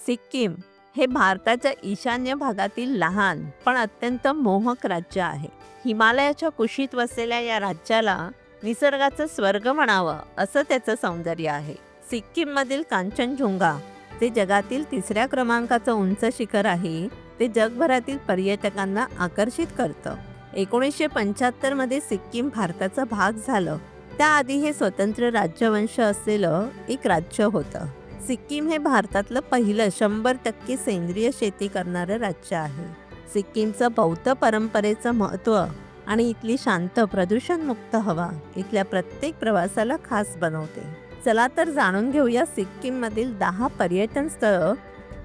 सिक्कीम हे भारताच्या ईशान्य भागातील लहान पण अत्यंत मोहक राज्य आहे. हिमालयाच्या कुशीत वसलेल्या या राज्याला निसर्गाचं स्वर्ग म्हणावं असं त्याचं सौंदर्य आहे. सिक्कीममधील कांचनजुंगा जे जगातील 3ऱ्या क्रमांकाचं उंच शिखर आहे, ते जगभरातील पर्यटकांना आकर्षित करतं. 1975 मध्ये सिक्कीम भारताचा भाग झालं. त्याआधी हे स्वतंत्र राज्यवंश असलेलं एक राज्य होतं. सिक्कीम हे भारतातलं पहिलं 100% सेंद्रिय शेती करणारं राज्य आहे. सिक्कीमचं बौद्ध परंपरेचं महत्त्व आणि इथली शांत प्रदूषणमुक्त हवा इथल्या प्रत्येक प्रवासाला खास बनवते. चला तर जाणून घेऊया सिक्कीममधील 10 पर्यटन स्थळं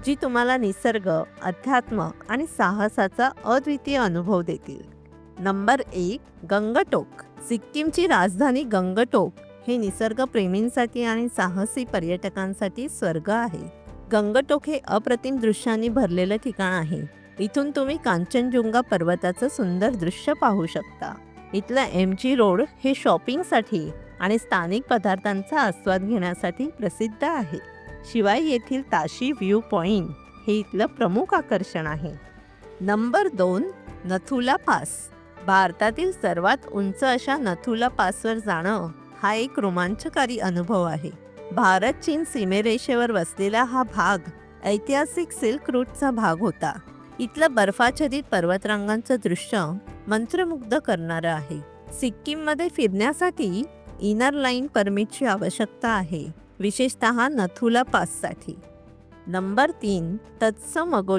जी तुम्हाला निसर्ग, अध्यात्म आणि साहसाचा अद्वितीय अनुभव देतील. नंबर 1, गंगटोक. सिक्कीमची राजधानी गंगटोक हे निसर्गप्रेमींसाठी आणि साहसी पर्यटकांसाठी स्वर्ग आहे. गंगटोक हे अप्रतिम दृश्यांनी भरलेलं ठिकाण आहे. इथून तुम्ही कांचनजुंगा पर्वताचं सुंदर दृश्य पाहू शकता. इथलं MG रोड हे शॉपिंगसाठी आणि स्थानिक पदार्थांचा आस्वाद घेण्यासाठी प्रसिद्ध आहे. शिवाय येथील ताशी व्ह्यू पॉइंट हे इथलं प्रमुख आकर्षण आहे. नंबर 2, नथुला पास. भारतातील सर्वात उंच अशा नथुला पासवर जाणं हा एक रोमांचकारी अनुभव आहे. भारत-चीन सीमेरेषेवर वसलेला हा भाग ऐतिहासिक सिल्क रूटचा भाग होता. इथलं बर्फाच्छादित पर्वतरांगांचं दृश्य मंत्रमुग्ध करणारं आहे. सिक्कीममध्ये फिरण्यासाठी इनर लाईन परमिटची आवश्यकता आहे, विशेषतः नथुला पाससाठी. नंबर 3, तत्समगो.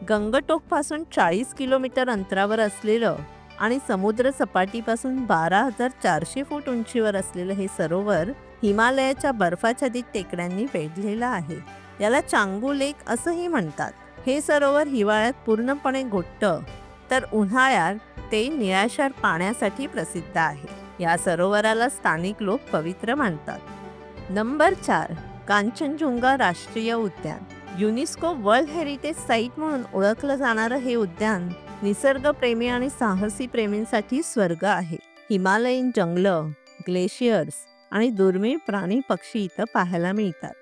गंगटोकपासून 40 किलोमीटर अंतरावर असलेलं आणि समुद्र सपाटीपासून 12,400 फूट उंचीवर असलेलं हे सरोवर हिमालयाच्या बर्फाच्छादित टेकड्यांनी वेढलेलं आहे. याला चांगू लेक असंही म्हणतात. हे सरोवर हिवाळ्यात पूर्णपणे गोठतं, तर उन्हाळ्यात ते निळाशार पाण्यासाठी प्रसिद्ध आहे. या सरोवराला स्थानिक लोक पवित्र मानतात. नंबर 4, कांचनजुंगा राष्ट्रीय उद्यान. युनेस्को वर्ल्ड हेरिटेज साईट म्हणून ओळखलं जाणारं हे उद्यान निसर्गप्रेमी आणि साहसी प्रेमींसाठी स्वर्ग आहे. हिमालयीन जंगलं, ग्लेशियर्स आणि दुर्मिळ प्राणी पक्षी इथं पाहायला मिळतात.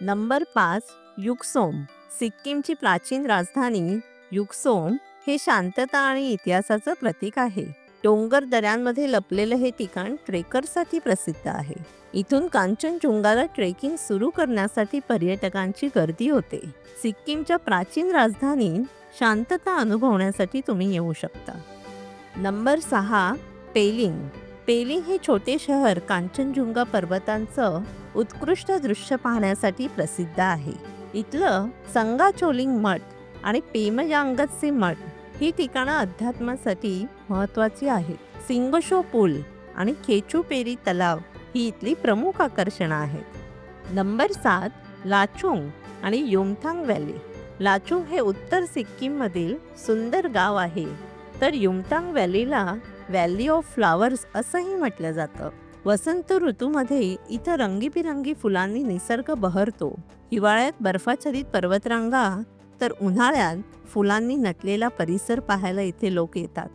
नंबर 5, युकसोम. सिक्कीमची प्राचीन राजधानी युकसोम हे शांतता आणि इतिहासाचं प्रतीक आहे. डोंगर दऱ्यांमध्ये लपलेलं हे ठिकाण ट्रेकरसाठी प्रसिद्ध आहे. इथून कांचनजुंगाला ट्रेकिंग सुरू करण्यासाठी पर्यटकांची गर्दी होते. सिक्कीमच्या प्राचीन राजधानीत शांतता अनुभवण्यासाठी तुम्ही येऊ शकता. नंबर 6, पेलिंग. पेलिंग हे छोटे शहर कांचनजुंगा पर्वतांचं उत्कृष्ट दृश्य पाहण्यासाठी प्रसिद्ध आहे. इथलं संगाचोलिंग मठ आणि पेमयांगत्से मठ ही ठिकाणं अध्यात्मासाठी महत्त्वाची आहेत. सिंगशो पूल आणि खेचूपेरी तलाव ही इथली प्रमुख आकर्षणं आहेत. नंबर 7, लाचुंग आणि युमथांग व्हॅली. लाचुंग हे उत्तर सिक्कीममधील सुंदर गाव आहे, तर युमथांग व्हॅलीला व्हॅली ऑफ फ्लॉवर्स असंही म्हटलं जातं. वसंत ऋतूमध्ये इथं रंगीबिरंगी फुलांनी निसर्ग बहरतो. हिवाळ्यात बर्फाच्छादित पर्वतरांगा, तर उन्हाळ्यात फुलांनी नटलेला परिसर पाहायला इथे लोक येतात.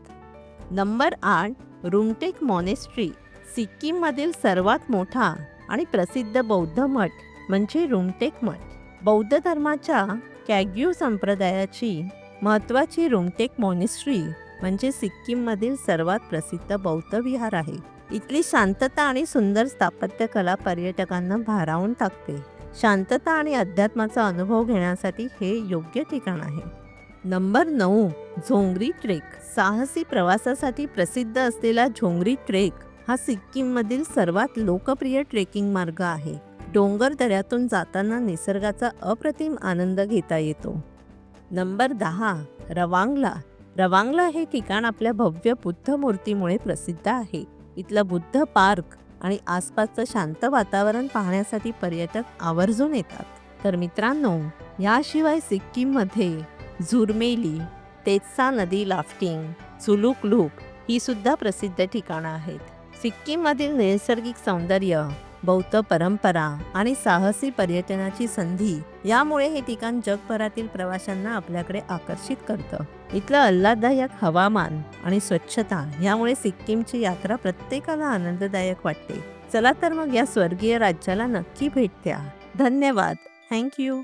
Number 8, Rumtek monastery. सिक्कीममधील सर्वात मोठा आणि प्रसिद्ध बौद्ध मठ म्हणजे रुमटेक मठ. बौद्ध धर्माच्या कॅग्यू संप्रदायाची महत्त्वाची रुमटेक मॉनेस्ट्री म्हणजे सिक्कीममधील सर्वात प्रसिद्ध बौद्ध विहार आहे. इथली शांतता आणि सुंदर स्थापत्यकला पर्यटकांना भारावून टाकते. शांतता आणि अध्यात्माचा अनुभव घेण्यासाठी हे योग्य ठिकाण आहे. Number 9, Dzongri trek. साहसी प्रवासासाठी प्रसिद्ध असलेला झोंगरी ट्रेक हा सिक्कीममधील सर्वात लोकप्रिय ट्रेकिंग मार्ग आहे. डोंगर दऱ्यातून जाताना निसर्गाचा अप्रतिम आनंद घेता येतो. नंबर 10, रवांगला. रवांगला हे ठिकाण आपल्या भव्य बुद्ध मूर्तीमुळे प्रसिद्ध आहे. इथलं बुद्ध पार्क आणि आसपासचं शांत वातावरण पाहण्यासाठी पर्यटक आवर्जून येतात. तर मित्रांनो, याशिवाय सिक्कीममध्ये झुरमेली, तेत्सा नदी राफ्टिंग, सुलूक लूप ही सुद्धा प्रसिद्ध ठिकाणं आहेत. सिक्कीममधील नैसर्गिक सौंदर्य, बौद्ध परंपरा आणि साहसी पर्यटनाची संधी यामुळे हे ठिकाण जगभरातील प्रवाशांना आपल्याकडे आकर्षित करतं. इथलं आल्हाददायक हवामान आणि स्वच्छता यामुळे सिक्कीमची यात्रा प्रत्येकाला आनंददायक वाटते. चला तर मग या स्वर्गीय राज्याला नक्की भेट द्या. धन्यवाद. थँक्यू.